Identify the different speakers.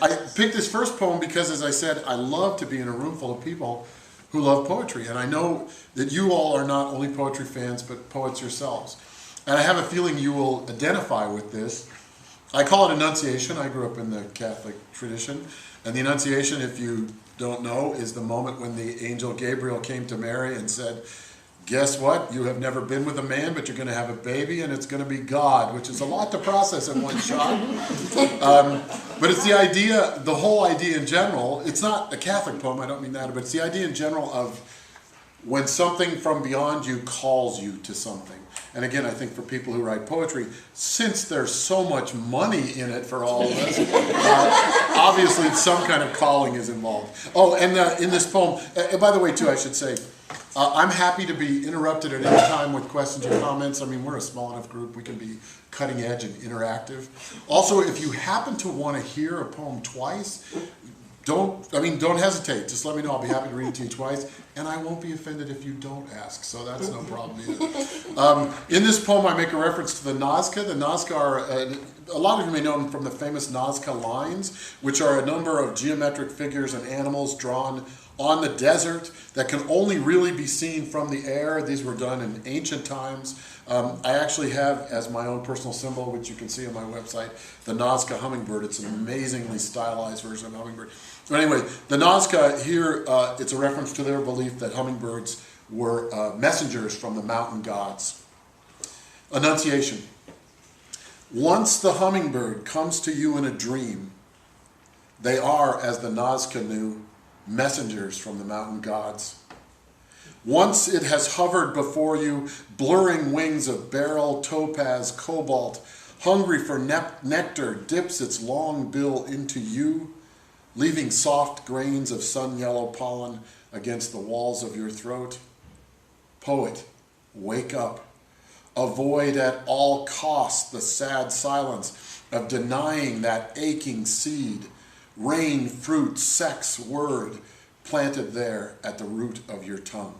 Speaker 1: I picked this first poem because, as I said, I love to be in a room full of people who love poetry. And I know that you all are not only poetry fans, but poets yourselves. And I have a feeling you will identify with this. I call it Annunciation. I grew up in the Catholic tradition. And the Annunciation, if you don't know, is the moment when the angel Gabriel came to Mary and said, guess what? You have never been with a man, but you're going to have a baby, and it's going to be God, which is a lot to process in one shot. But it's the idea, the whole idea in general. It's not a Catholic poem, I don't mean that, but it's the idea in general of when something from beyond you calls you to something. And again, I think for people who write poetry, since there's so much money in it for all of us, obviously some kind of calling is involved. Oh, and in this poem, by the way, too, I should say, I'm happy to be interrupted at any time with questions or comments. I mean, we're a small enough group. We can be cutting edge and interactive. Also, if you happen to want to hear a poem twice, don't hesitate. Just let me know. I'll be happy to read it to you twice. And I won't be offended if you don't ask. So that's no problem either. In this poem, I make a reference to the Nazca. The Nazca are, a lot of you may know them from the famous Nazca lines, which are a number of geometric figures and animals drawn on the desert that can only really be seen from the air. These were done in ancient times. I actually have, as my own personal symbol, which you can see on my website, the Nazca hummingbird. It's an amazingly stylized version of hummingbird. But anyway, the Nazca here, it's a reference to their belief that hummingbirds were messengers from the mountain gods. Annunciation. Once the hummingbird comes to you in a dream, they are, as the Nazca knew, messengers from the mountain gods. Once it has hovered before you, blurring wings of beryl, topaz, cobalt, hungry for nectar, dips its long bill into you, leaving soft grains of sun-yellow pollen against the walls of your throat. Poet, wake up. Avoid at all costs the sad silence of denying that aching seed, rain, fruit, sex, word, planted there at the root of your tongue.